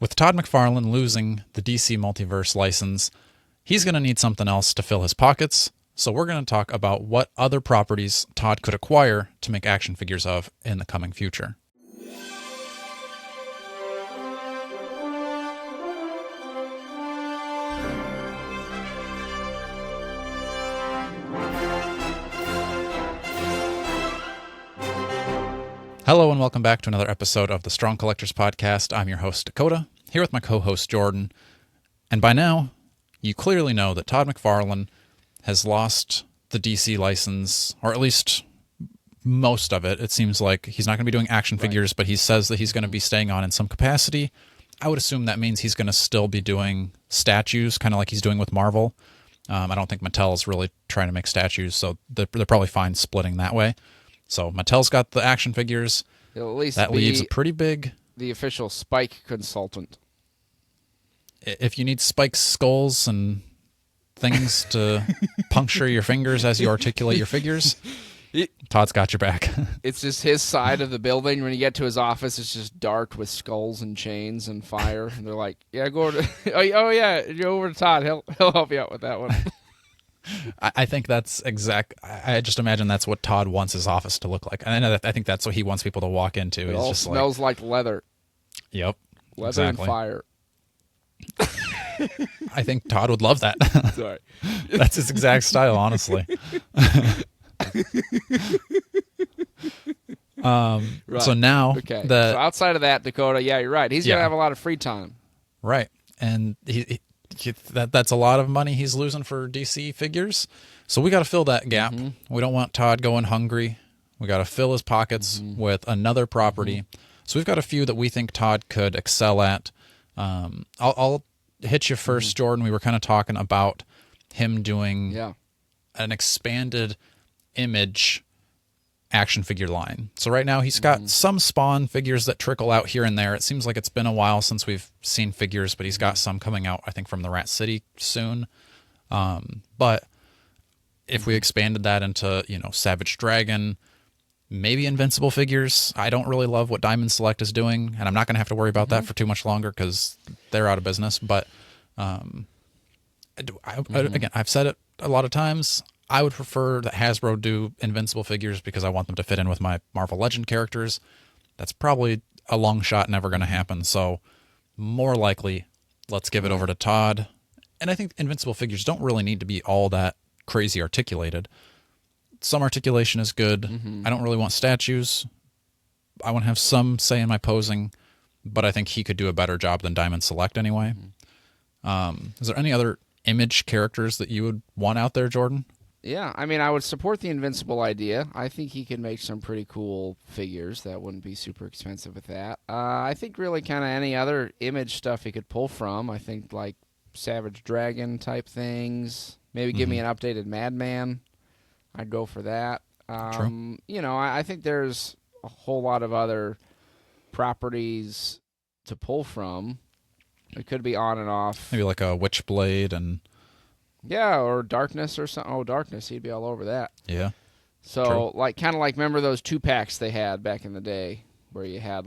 With Todd McFarlane losing the DC Multiverse license, he's going to need something else to fill his pockets, so we're going to talk about what other properties Todd could acquire to make action figures of in the coming future. Hello and welcome back to another episode of the Strong Collectors Podcast. I'm your host, Dakota, here with my co-host, Jordan. And by now, you clearly know that Todd McFarlane has lost the DC license, or at least most of it. It seems like he's not going to be doing action figures, but he says that he's going to be staying on in some capacity. I would assume that means he's going to still be doing statues, kind of like he's doing with Marvel. I don't think Mattel is really trying to make statues, so they're probably fine splitting that way. So Mattel's got the action figures. He'll at least that leaves a pretty big... the official Spike consultant. If you need Spike's skulls and things to puncture your fingers as you articulate your figures, Todd's got your back. It's just his side of the building. When you get to his office, it's just dark with skulls and chains and fire. And they're like, "Yeah, go over to oh yeah, you're over to Todd. He'll help you out with that one." I think that's exact. I just imagine that's what Todd wants his office to look like, and I think that's what he wants people to walk into. It all smells like leather. Yep, leather exactly. And fire. I think Todd would love that. Sorry, that's his exact style, honestly. Right. So now, okay. So outside of that, Dakota, yeah, you're right. He's gonna have a lot of free time. Right, and that's a lot of money he's losing for DC figures. So we got to fill that gap. Mm-hmm. We don't want Todd going hungry. We got to fill his pockets with another property. So we've got a few that we think Todd could excel at. I'll hit you first, Jordan. We were kind of talking about him doing an expanded Image action figure line. So right now he's got some Spawn figures that trickle out here and there. It seems like it's been a while since we've seen figures, but he's got some coming out, I think, from the Rat City soon. But if we expanded that into, Savage Dragon, maybe Invincible figures. I don't really love what Diamond Select is doing, and I'm not going to have to worry about that for too much longer because they're out of business. But again, I've said it a lot of times. I would prefer that Hasbro do Invincible figures because I want them to fit in with my Marvel Legend characters. That's probably a long shot, never going to happen. So more likely, let's give it over to Todd. And I think Invincible figures don't really need to be all that crazy articulated. Some articulation is good. I don't really want statues. I want to have some say in my posing, but I think he could do a better job than Diamond Select anyway. Is there any other Image characters that you would want out there, Jordan? Yeah, I mean, I would support the Invincible idea. I think he could make some pretty cool figures that wouldn't be super expensive with that. I think really kind of any other Image stuff he could pull from. I think like Savage Dragon type things. Maybe give me an updated Madman. I'd go for that. True. I think there's a whole lot of other properties to pull from. It could be on and off. Maybe like a Witchblade and... Yeah, or Darkness or something. Oh, Darkness, he'd be all over that. Yeah. So, kind of like, remember those 2-packs they had back in the day where you had,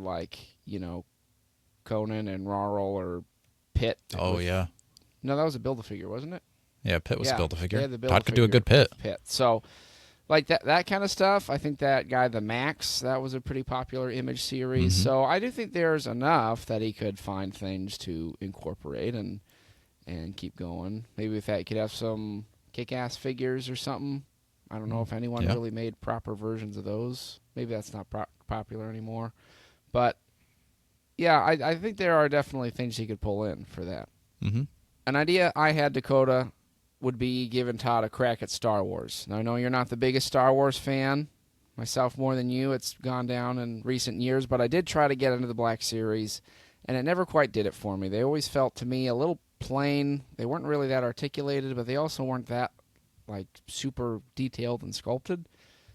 Conan and Rarl or Pit? Oh, yeah. No, that was a Build-A-Figure, wasn't it? Yeah, Pit was a Build-A-Figure. Todd could do a good Pit. So, like that kind of stuff, I think that guy, the Max, that was a pretty popular Image series. So, I do think there's enough that he could find things to incorporate and keep going. Maybe with that, you could have some kick-ass figures or something. I don't know if anyone really made proper versions of those. Maybe that's not popular anymore. But, yeah, I think there are definitely things he could pull in for that. An idea I had, Dakota, would be giving Todd a crack at Star Wars. Now, I know you're not the biggest Star Wars fan, myself more than you. It's gone down in recent years, but I did try to get into the Black Series, and it never quite did it for me. They always felt, to me, a little plain. They weren't really that articulated, but they also weren't that super detailed and sculpted.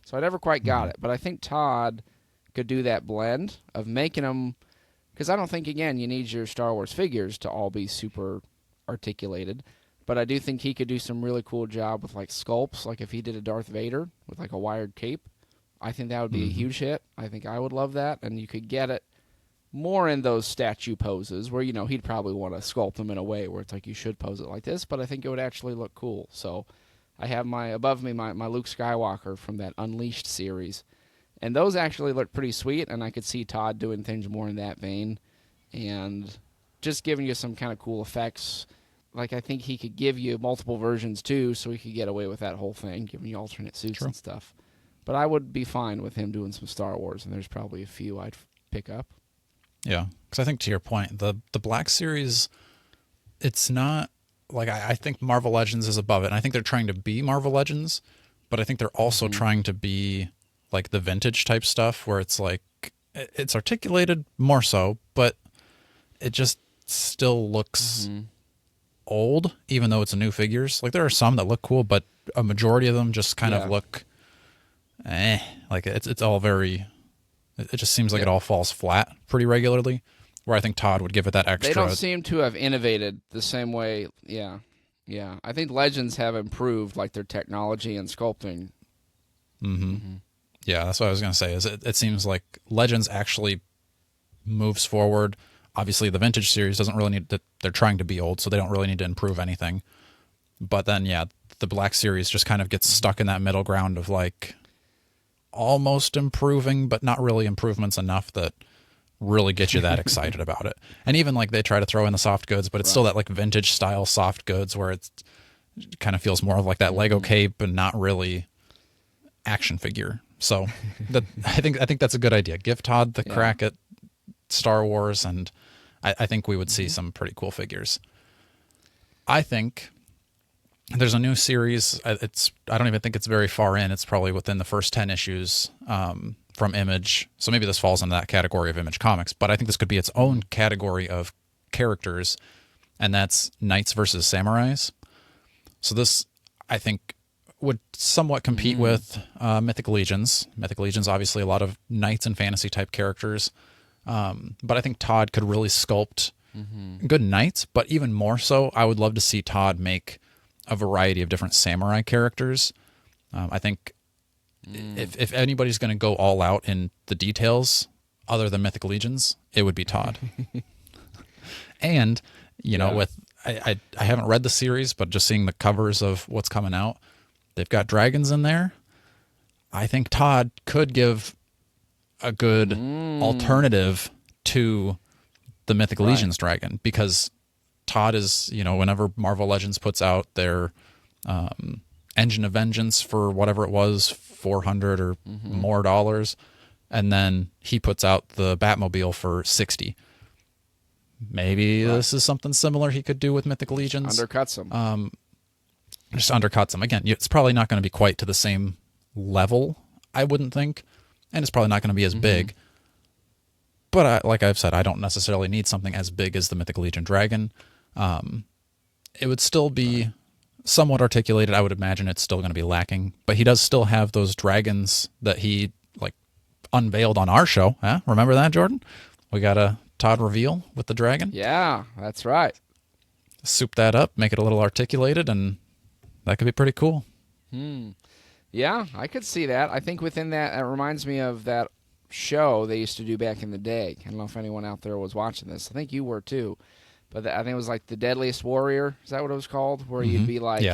So I never quite got it. But I think Todd could do that blend of making them, because I don't think, again, you need your Star Wars figures to all be super articulated. But I do think he could do some really cool job with sculpts. Like if he did a Darth Vader with a wired cape, I think that would be a huge hit. I think I would love that, and you could get it more in those statue poses where, he'd probably want to sculpt them in a way where it's like you should pose it like this, but I think it would actually look cool. So I have above me my Luke Skywalker from that Unleashed series, and those actually look pretty sweet, and I could see Todd doing things more in that vein and just giving you some kind of cool effects. Like, I think he could give you multiple versions too, so he could get away with that whole thing, giving you alternate suits and stuff. But I would be fine with him doing some Star Wars, and there's probably a few I'd pick up. Yeah, because I think to your point, the Black Series, it's not like I think Marvel Legends is above it, and I think they're trying to be Marvel Legends, but I think they're also trying to be like the vintage type stuff where it's like it's articulated more so, but it just still looks old, even though it's new figures. Like there are some that look cool, but a majority of them just kind of look like it's all very. It just seems like it all falls flat pretty regularly, where I think Todd would give it that extra. They don't seem to have innovated the same way. Yeah. I think Legends have improved, like, their technology and sculpting. Yeah, that's what I was going to say. Is it seems like Legends actually moves forward. Obviously, the Vintage series doesn't really need to. They're trying to be old, so they don't really need to improve anything. But then, the Black series just kind of gets stuck in that middle ground of like almost improving, but not really improvements enough that really get you that excited about it. And even like they try to throw in the soft goods, but it's still that like vintage style soft goods where it kind of feels more of like that Lego cape and not really action figure. So I think that's a good idea. Give Todd the crack at Star Wars, and I think we would see some pretty cool figures. I think there's a new series. I don't even think it's very far in. It's probably within the first 10 issues from Image. So maybe this falls into that category of Image Comics. But I think this could be its own category of characters, and that's Knights versus Samurais. So this, I think, would somewhat compete with Mythic Legions. Mythic Legions, obviously, a lot of knights and fantasy type characters. But I think Todd could really sculpt good knights. But even more so, I would love to see Todd make a variety of different samurai characters. I think if anybody's going to go all out in the details other than Mythic Legions, it would be Todd. And, with I haven't read the series, but just seeing the covers of what's coming out, they've got dragons in there. I think Todd could give a good alternative to the Mythic Legions dragon, because Todd is, whenever Marvel Legends puts out their Engine of Vengeance for whatever it was, $400 or more dollars, and then he puts out the Batmobile for $60. Maybe this is something similar he could do with Mythic Legions. Undercuts them. Just undercuts them. Again, it's probably not going to be quite to the same level, I wouldn't think, and it's probably not going to be as big. But like I've said, I don't necessarily need something as big as the Mythic Legion dragon. It would still be somewhat articulated. I would imagine it's still going to be lacking, but he does still have those dragons that he unveiled on our show. Huh? Remember that, Jordan? We got a Todd reveal with the dragon. Yeah, that's right. Soup that up, make it a little articulated, and that could be pretty cool. Yeah, I could see that. I think within that, it reminds me of that show they used to do back in the day. I don't know if anyone out there was watching this. I think you were too. But I think it was like The Deadliest Warrior. Is that what it was called? Where you'd be like,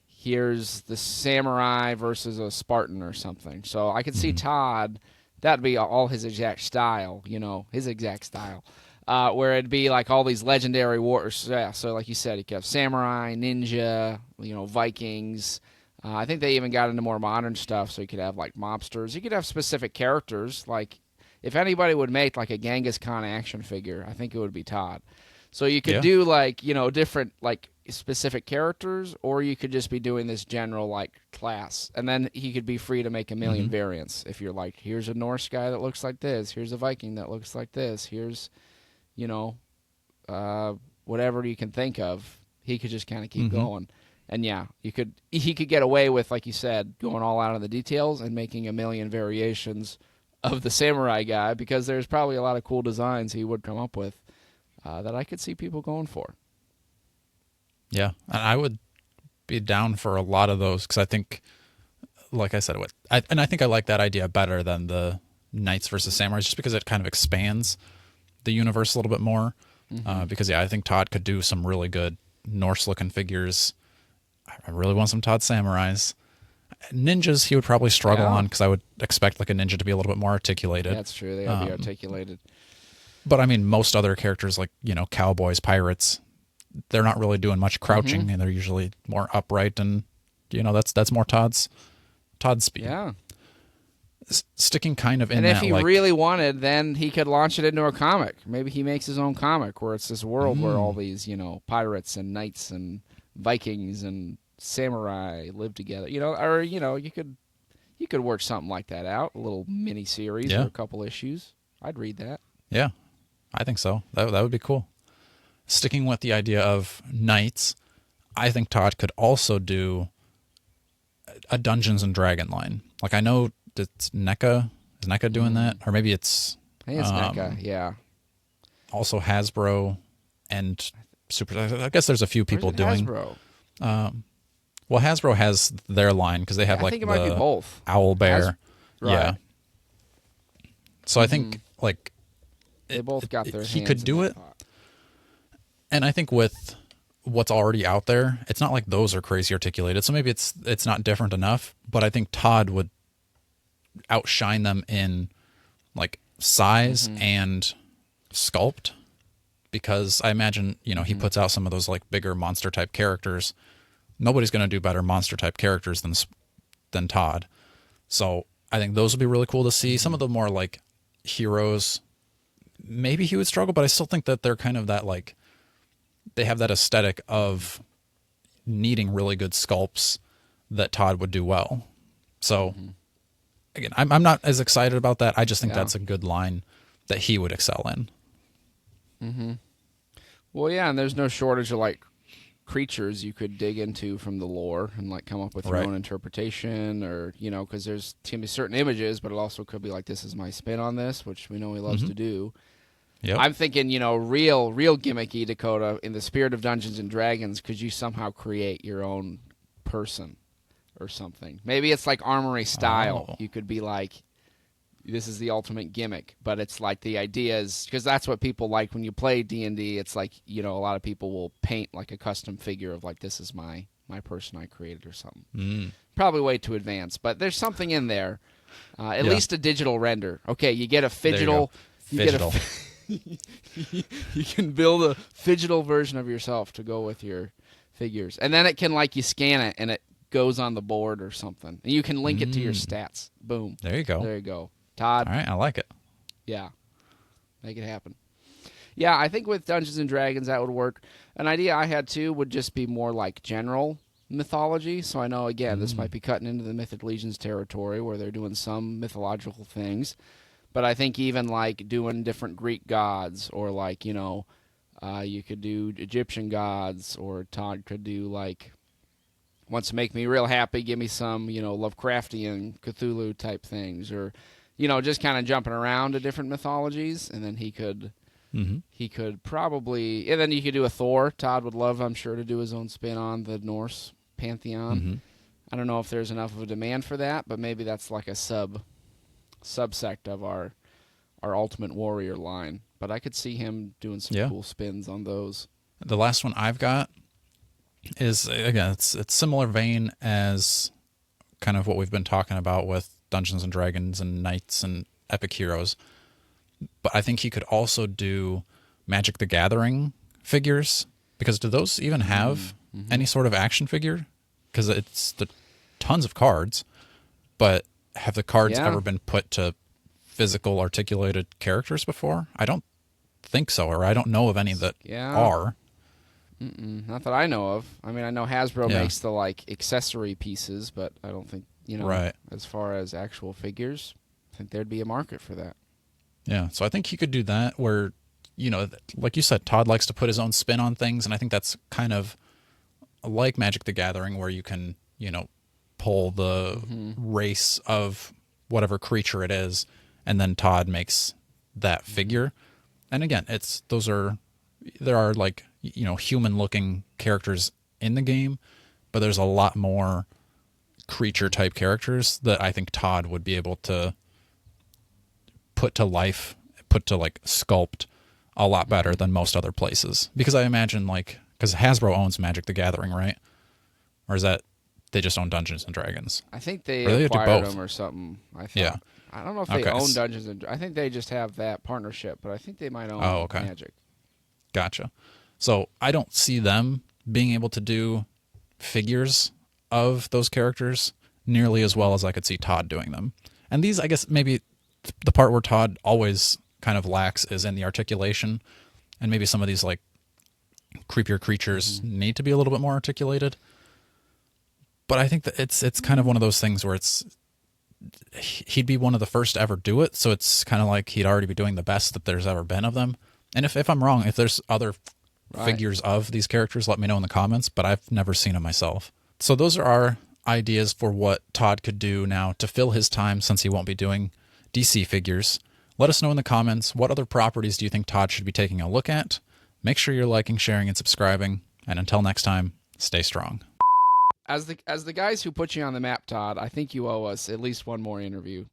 here's the samurai versus a Spartan or something. So I could see Todd, that'd be all his exact style, his exact style. Where it'd be like all these legendary warriors. Yeah, so like you said, you could have samurai, ninja, Vikings. I think they even got into more modern stuff, so you could have like mobsters. You could have specific characters. Like if anybody would make like a Genghis Khan action figure, I think it would be Todd. So you could do like, different like specific characters, or you could just be doing this general like class. And then he could be free to make a million variants. If you're like, here's a Norse guy that looks like this, here's a Viking that looks like this, here's, whatever you can think of, he could just kind of keep going. And he could get away with, like you said, going all out on the details and making a million variations of the samurai guy, because there's probably a lot of cool designs he would come up with that I could see people going for. Yeah, and I would be down for a lot of those, because I think, like I said, I think I like that idea better than the Knights versus Samurais, just because it kind of expands the universe a little bit more. Because, I think Todd could do some really good Norse-looking figures. I really want some Todd Samurais. Ninjas, he would probably struggle on, because I would expect like a ninja to be a little bit more articulated. That's true. They gotta be articulated. But I mean, most other characters like, cowboys, pirates, they're not really doing much crouching, and they're usually more upright, and that's more Todd's speed. Yeah. Sticking kind of in and that, if he really wanted, then he could launch it into a comic. Maybe he makes his own comic where it's this world where all these, pirates and knights and Vikings and samurai live together. Or you could work something like that out, a little mini series or a couple issues. I'd read that. Yeah, I think so. That would be cool. Sticking with the idea of knights, I think Todd could also do a Dungeons and Dragon line. Like, I know it's NECA. Is NECA doing that? Or maybe it's... I think it's NECA, yeah. Also Hasbro and Super... I guess there's a few people doing... Hasbro? Well, Hasbro has their line, because they have I think it might be both. Owl Bear. Right. Yeah. So I think, like... They both got their hands he could do in it. that pot. And I think with what's already out there, it's not like those are crazy articulated. So maybe it's not different enough, but I think Todd would outshine them in like size and sculpt, because I imagine, he puts out some of those like bigger monster type characters. Nobody's going to do better monster type characters than Todd. So I think those would be really cool to see. Some of the more like heroes, maybe he would struggle, but I still think that they're kind of that like, they have that aesthetic of needing really good sculpts that Todd would do well. So again, I'm not as excited about that. I just think that's a good line that he would excel in. Well, yeah, and there's no shortage of like creatures you could dig into from the lore and like come up with your own interpretation, or because there's can be certain images, but it also could be like, this is my spin on this, which we know he loves to do. Yep. I'm thinking, real gimmicky, Dakota, in the spirit of Dungeons and Dragons, could you somehow create your own person or something? Maybe it's like Armory style. Oh. You could be like, this is the ultimate gimmick, but it's like the idea is, because that's what people like when you play D&D. It's like, a lot of people will paint like a custom figure of like, this is my person I created or something. Probably way too advanced, but there's something in there. At least a digital render. Okay, you get a fidgetal. You can build a fidgetal version of yourself to go with your figures, and then it can like you scan it and it goes on the board or something, and you can link it to your stats. Boom. There you go. Todd. All right, I like it. Yeah, make it happen. Yeah, I think with Dungeons and Dragons that would work. An idea I had too would just be more like general mythology. So I know again this might be cutting into the Mythic Legions territory where they're doing some mythological things. But I think even like doing different Greek gods, or like, you could do Egyptian gods, or Todd could do like, wants to make me real happy, give me some, Lovecraftian Cthulhu type things, or, just kind of jumping around to different mythologies. And then he could probably, and then you could do a Thor. Todd would love, I'm sure, to do his own spin on the Norse pantheon. I don't know if there's enough of a demand for that, but maybe that's like a subsect of our Ultimate Warrior line. But I could see him doing some cool spins on those. The last one I've got is, again, it's similar vein as kind of what we've been talking about with Dungeons and Dragons and Knights and Epic Heroes. But I think he could also do Magic the Gathering figures, because do those even have any sort of action figure? Because it's the tons of cards, but have the cards ever been put to physical articulated characters before? I don't think so, or I don't know of any that are. Not that I know of. I mean, I know Hasbro makes the like accessory pieces, but I don't think, as far as actual figures, I think there'd be a market for that. Yeah, so I think he could do that where, like you said, Todd likes to put his own spin on things, and I think that's kind of like Magic the Gathering, where you can, pull the race of whatever creature it is, and then Todd makes that figure. And again, there are like, human looking characters in the game, but there's a lot more creature type characters that I think Todd would be able to put to life, put to like sculpt a lot better than most other places. Because I imagine, like, because Hasbro owns Magic the Gathering, right? Or is that they just own Dungeons and Dragons? I think they Or acquired both. them or something. I thought. Yeah. I don't know if they Okay. own Dungeons and I think they just have that partnership, but I think they might own okay. Magic. Gotcha. So I don't see them being able to do figures of those characters nearly as well as I could see Todd doing them. And these, I guess, maybe the part where Todd always kind of lacks is in the articulation, and maybe some of these like creepier creatures need to be a little bit more articulated. But I think that it's kind of one of those things where he'd be one of the first to ever do it, so it's kind of like he'd already be doing the best that there's ever been of them. And if I'm wrong, if there's other figures of these characters, let me know in the comments, but I've never seen them myself. So those are our ideas for what Todd could do now to fill his time since he won't be doing DC figures. Let us know in the comments, what other properties do you think Todd should be taking a look at? Make sure you're liking, sharing, and subscribing. And until next time, stay strong. As the guys who put you on the map, Todd, I think you owe us at least one more interview.